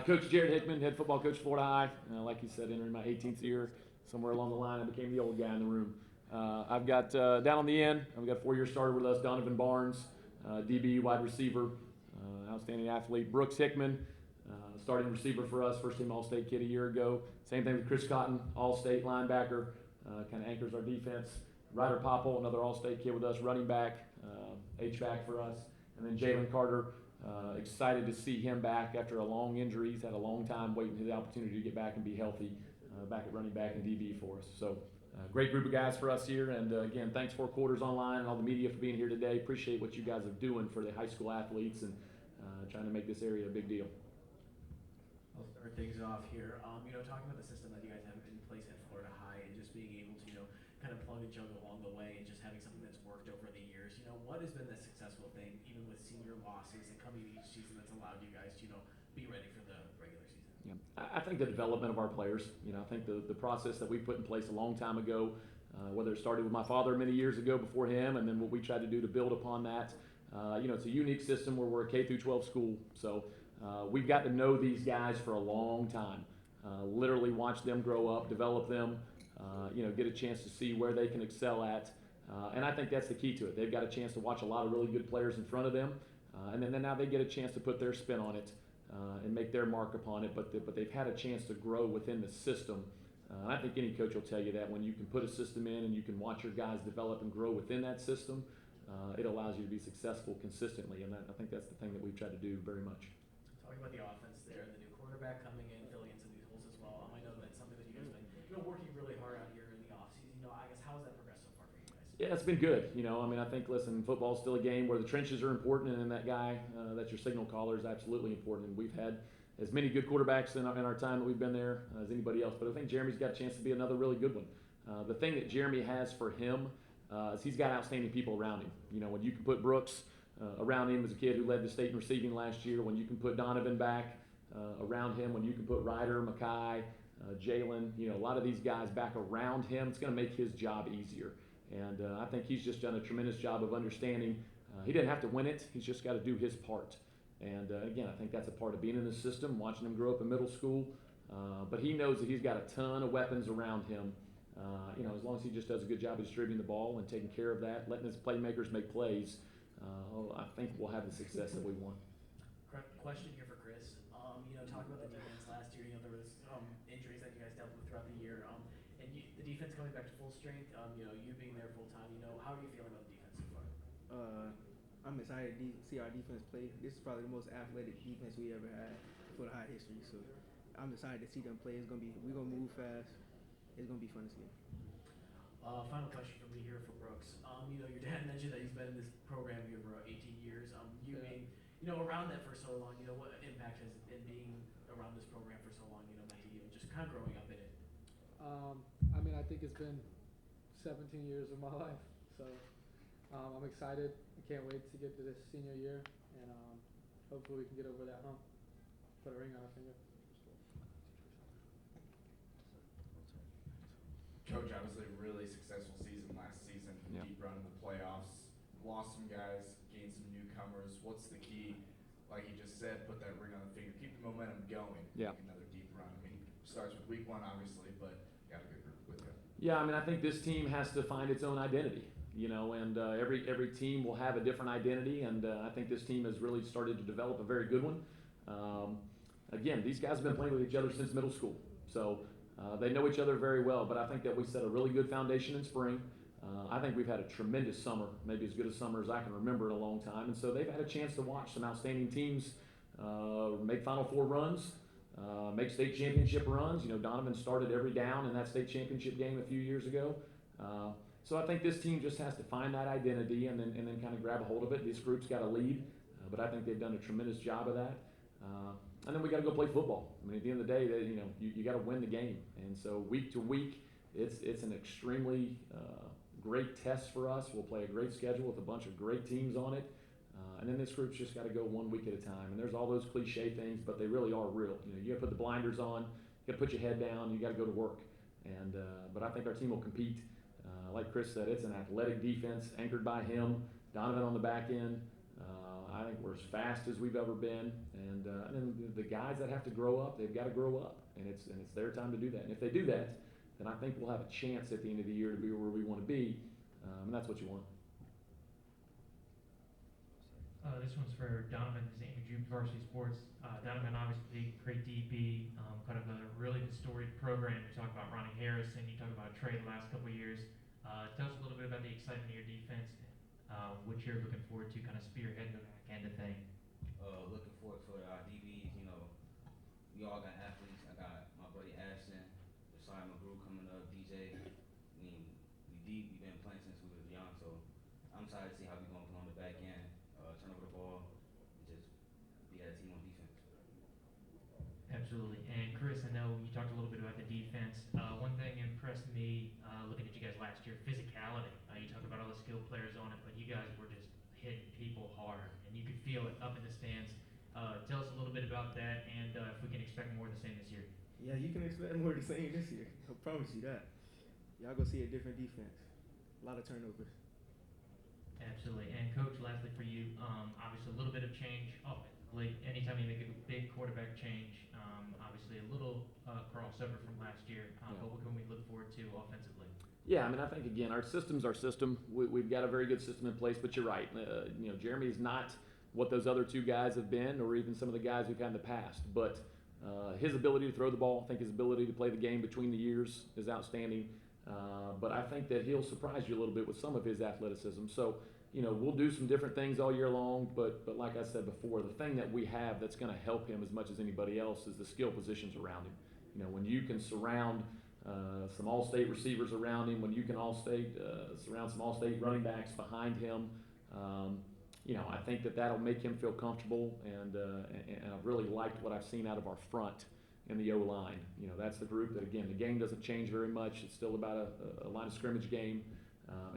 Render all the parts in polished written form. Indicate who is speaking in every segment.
Speaker 1: Coach Jerrod Hickman, head football coach, Florida High. Like you said, entering my 18th year, somewhere along the line, I became the old guy in the room. I've got down on the end, I've got a 4-year starter with us, Donovan Barnes, DB, wide receiver, outstanding athlete. Brooks Hickman, starting receiver for us, first team All-State kid a year ago. Same thing with Chris Cotton, All-State linebacker, kind of anchors our defense. Ryder Popple, another All-State kid with us, running back, H-back for us. And then Jalen Carter, excited to see him back after a long injury. He's had a long time waiting for the opportunity to get back and be healthy, back at running back and DB for us. So great group of guys for us here. And again, thanks 4 Quarters Online and all the media for being here today. Appreciate what you guys are doing for the high school athletes and trying to make this area a big deal.
Speaker 2: I'll start things off here. Talking about the system that you guys have in place at Florida High and just being able to, kind of plug and chug along the way and just having something that's worked over the years. What has been the successful thing, even with senior losses and coming each season, that's allowed you guys to, be ready for the regular season?
Speaker 1: Yeah, I think the development of our players. I think the process that we put in place a long time ago, whether it started with my father many years ago before him, and then what we tried to do to build upon that. It's a unique system where we're a K through 12 school, so we've got to know these guys for a long time. Literally watch them grow up, develop them, get a chance to see where they can excel at. And I think that's the key to it. They've got a chance to watch a lot of really good players in front of them, and then now they get a chance to put their spin on it and make their mark upon it. But they've had a chance to grow within the system. I think any coach will tell you that when you can put a system in and you can watch your guys develop and grow within that system, it allows you to be successful consistently. And I think that's the thing that we've tried to do very much.
Speaker 2: Talking about the offense there, the new quarterback coming in, filling in some of these holes as well. I know that's something that you guys have been working really hard on here in the offseason. I guess how has that progressed so far for you guys?
Speaker 1: Yeah, it's been good. I think, listen, football's still a game where the trenches are important, and then that guy, that's your signal caller, is absolutely important. And we've had as many good quarterbacks in our time that we've been there as anybody else. But I think Jeremy's got a chance to be another really good one. The thing that Jeremy has for him is he's got outstanding people around him. When you can put Brooks around him as a kid who led the state in receiving last year, when you can put Donovan back around him, when you can put Ryder, Mackay, Jalen, a lot of these guys back around him, it's going to make his job easier. And I think he's just done a tremendous job of understanding. He didn't have to win it. He's just got to do his part. And again, I think that's a part of being in the system, watching him grow up in middle school. But he knows that he's got a ton of weapons around him. As long as he just does a good job of distributing the ball and taking care of that, letting his playmakers make plays, I think we'll have the success that we want.
Speaker 2: Question here for Chris. Talking about the defense last year, there was injuries that you guys dealt with throughout the year, and the defense coming back to full strength. You being there full time. How are you feeling about the defense so far?
Speaker 3: I'm excited to see our defense play. This is probably the most athletic defense we ever had for the high history. So I'm excited to see them play. We're gonna move fast. It's gonna be fun to see.
Speaker 2: Final question from me here for Brooks. Your dad mentioned that he's been in this program here for 18 years. You being, around that for so long, what impact has it being around this program for so long, made you just kind of growing up in it?
Speaker 4: I think it's been 17 years of my life, so I'm excited. I can't wait to get to this senior year, and hopefully we can get over that hump, put a ring on our finger.
Speaker 5: Coach, obviously a really successful season last season.
Speaker 1: Yeah.
Speaker 5: Deep run in the playoffs. Lost some guys, gained some newcomers. What's the key? Like you just said, put that ring on the finger. Keep the momentum going.
Speaker 1: Yeah.
Speaker 5: Make another deep run. Starts with week 1, obviously, but got a good group with you.
Speaker 1: Yeah, I think this team has to find its own identity, and every team will have a different identity, and I think this team has really started to develop a very good one. Again, these guys have been playing with each other since middle school, so they know each other very well, but I think that we set a really good foundation in spring. I think we've had a tremendous summer, maybe as good a summer as I can remember in a long time, and so they've had a chance to watch some outstanding teams make Final Four runs, make state championship runs. Donovan started every down in that state championship game a few years ago. So I think this team just has to find that identity and then kind of grab a hold of it. This group's got a lead, but I think they've done a tremendous job of that. And then we got to go play football. At the end of the day, you got to win the game. And so week to week, it's an extremely great test for us. We'll play a great schedule with a bunch of great teams on it. And then this group's just got to go 1 week at a time. And there's all those cliche things, but they really are real. You got to put the blinders on. You got to put your head down. You got to go to work. And but I think our team will compete. Like Chris said, it's an athletic defense anchored by him. Donovan on the back end. I think we're as fast as we've ever been, and then the guys that have to grow up, they've got to grow up, and it's their time to do that. And if they do that, then I think we'll have a chance at the end of the year to be where we want to be, and that's what you want.
Speaker 6: This one's for Donovan. This is Amy Jupe, Varsity Sports. Donovan, obviously, great DB, kind of a really historic program. You talk about Ronnie Harrison, you talk about Trey the last couple of years. Tell us a little bit about the excitement of your defense, what you're looking forward to, kind of spearheading the back end of thing.
Speaker 7: Looking forward to our DBs. You know, we all got athletes. I got my buddy Ashton, Josiah McGrew coming up, DJ. I mean, we deep. We've been playing since we was young, so I'm excited to see how we're going to play on the back end, turn over the ball, and just be that team on defense.
Speaker 6: Absolutely. And Chris, I know you talked a little bit about the defense. One thing impressed me looking at you guys last year, physicality. You talk about all the skilled players on it, but you guys were just hitting people hard, and you could feel it up in the stands. Tell us a little bit about that, and if we can expect more of the same this year.
Speaker 3: Yeah, you can expect more of the same this year. I promise you that. Y'all gonna see a different defense. A lot of turnovers.
Speaker 6: Absolutely. And Coach, lastly for you, obviously a little bit of change offensively. Anytime you make a big quarterback change, obviously a little crossover from last year. But what can we look forward to offensively?
Speaker 1: Yeah, I mean, I think, again, our system's our system. We've got a very good system in place, but you're right. Jeremy is not what those other two guys have been, or even some of the guys we've had in the past. But his ability to throw the ball, I think his ability to play the game between the years is outstanding. But I think that he'll surprise you a little bit with some of his athleticism. So, we'll do some different things all year long, but like I said before, the thing that we have that's going to help him as much as anybody else is the skill positions around him. When you can surround some all-state receivers around him, when you can surround some all-state running backs behind him, I think that'll make him feel comfortable, and I've really liked what I've seen out of our front in the O-line. That's the group that, again, the game doesn't change very much. It's still about a line of scrimmage game,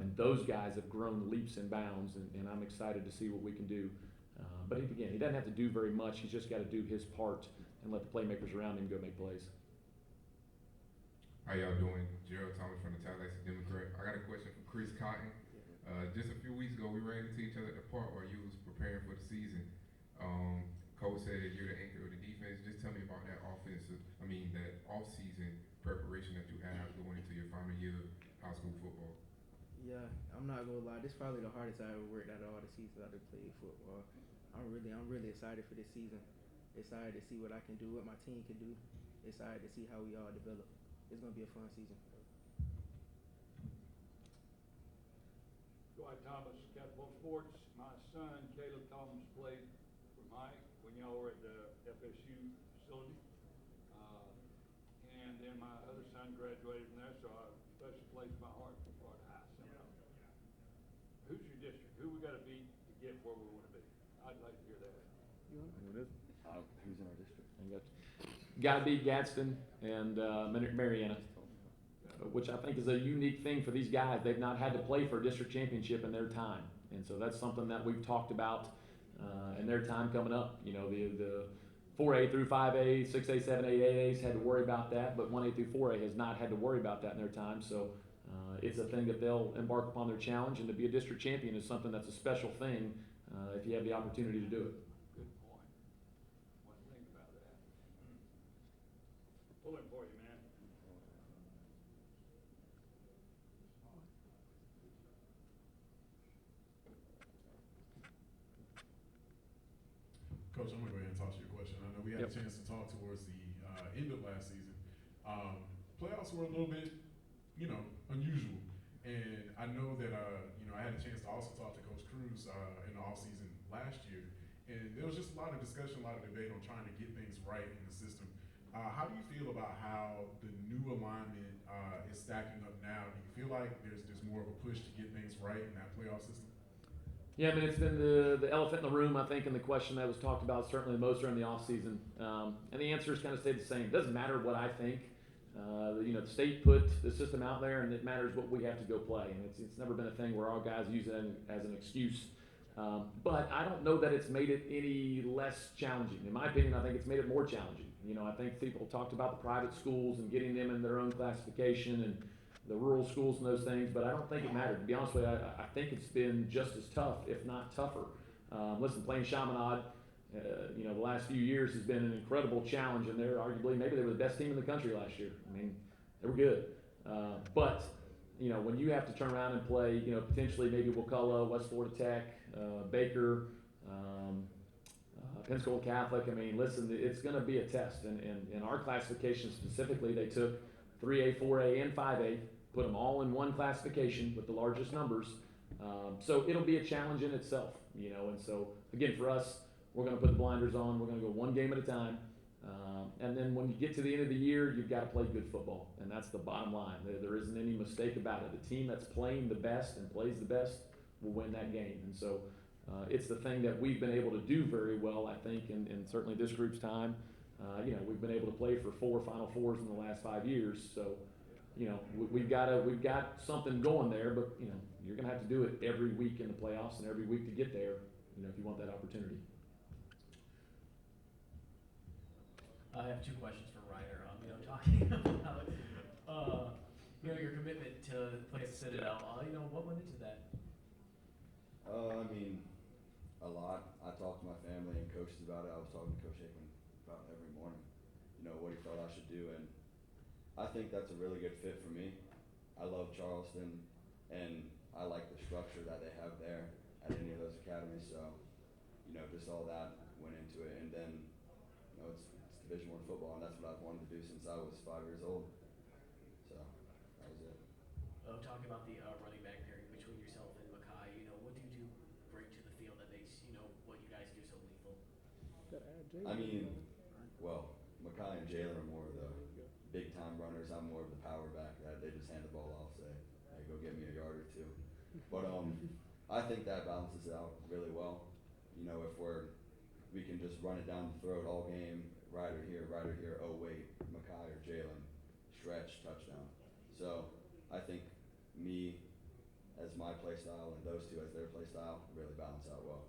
Speaker 1: and those guys have grown leaps and bounds, and I'm excited to see what we can do. But again, he doesn't have to do very much. He's just got to do his part and let the playmakers around him go make plays.
Speaker 8: How y'all doing? Gerald Thomas from the Tallahassee Democrat. I got a question for Chris Cotton. Just a few weeks ago, we ran into each other at the park while you was preparing for the season. Coach said that you're the anchor of the defense. Just tell me about that that off-season preparation that you have going into your final year of high school football.
Speaker 3: Yeah, I'm not gonna lie. This is probably the hardest I ever worked out of all the seasons I've played football. I'm really excited for this season. Excited to see what I can do, what my team can do. Excited to see how we all develop. It's gonna be a fun season.
Speaker 9: Dwight Thomas, Catapult Sports. My son, Caleb Thomas, played for Mike when y'all were at the FSU facility. And then my other son graduated from there, so I special place in my heart for Florida High Seminoles. Who's your district? Who we got to beat to get where we want to be? I'd like to hear that.
Speaker 1: Who's in our district? Got to beat Gadsden and Mariana, which I think is a unique thing for these guys. They've not had to play for a district championship in their time, and so that's something that we've talked about in their time coming up. The 4A through 5A, 6A, 7A, 8A's had to worry about that, but 1A through 4A has not had to worry about that in their time. So it's a thing that they'll embark upon their challenge, and to be a district champion is something that's a special thing if you have the opportunity to do it.
Speaker 9: Good point. What do you think about that? Pulling for you, man.
Speaker 10: Coach, I'm going to go ahead and toss you a question. I know we had a chance to talk towards the end of last season. Playoffs were a little bit, unusual. And I know that, I had a chance to also talk to Coach Cruz in the offseason last year. And there was just a lot of discussion, a lot of debate on trying to get things right in the system. How do you feel about how the new alignment is stacking up now? Do you feel like there's more of a push to get things right in that playoff system?
Speaker 1: Yeah, I mean, it's been the elephant in the room, I think, and the question that was talked about certainly the most during the offseason. And the answers kind of stayed the same. It doesn't matter what I think. The state put the system out there, and it matters what we have to go play. And it's never been a thing where our guys use it as an excuse. But I don't know that it's made it any less challenging. In my opinion, I think it's made it more challenging. I think people talked about the private schools and getting them in their own classification and the rural schools and those things, but I don't think it mattered. To be honest with you, I think it's been just as tough, if not tougher, Listen, playing Chaminade, you know, the last few years has been an incredible challenge, and they're arguably, maybe they were the best team in the country last year. I mean, they were good. But, you know, when you have to turn around and play, you know, potentially maybe Wakulla, West Florida Tech, Baker, Pensacola Catholic, I mean, listen, it's going to be a test. And in our classification specifically, they took 3A, 4A, and 5A, put them all in one classification with the largest numbers. So it'll be a challenge in itself, you know. And so, again, for us, we're going to put the blinders on. We're going to go one game at a time. And then when you get to the end of the year, you've got to play good football. And that's the bottom line. There isn't any mistake about it. The team that's playing the best and plays the best will win that game. And so it's the thing that we've been able to do very well, I think, in certainly this group's time. You know, we've been able to play for 4 Final Fours in the last 5 years. So, you know, we've got something going there, but, you know, you're going to have to do it every week in the playoffs and every week to get there, you know, if you want that opportunity.
Speaker 2: I have 2 questions for Ryder. You know, talking about, you know, your commitment to play at Citadel. You know, what went into that?
Speaker 11: I mean, a lot. I talked to my family and coaches about it. I was talking to Coach Hickman about it every morning. You know, what he felt I should do, and I think that's a really good fit for me. I love Charleston, and I like the structure that they have there at any of those academies. So, you know, just all that went into it, and then, you know, it's Division I football, and that's what I've wanted to do since I was 5 years old. So that was it.
Speaker 2: Talking about the running back pairing between yourself and Makai, you know, what do you bring to the field that makes, you know, what you guys do so lethal?
Speaker 11: I mean, well, Makai and Jalen are more of the big time runners. I'm more of the power back that they just hand the ball off, say, hey, go get me a yard or 2. But I think that balances it out really well. You know, if we can just run it down the throat all game, Ryder here, oh wait, Makai or Jalen, stretch, touchdown. So I think me as my play style and those 2 as their play style really balance out well.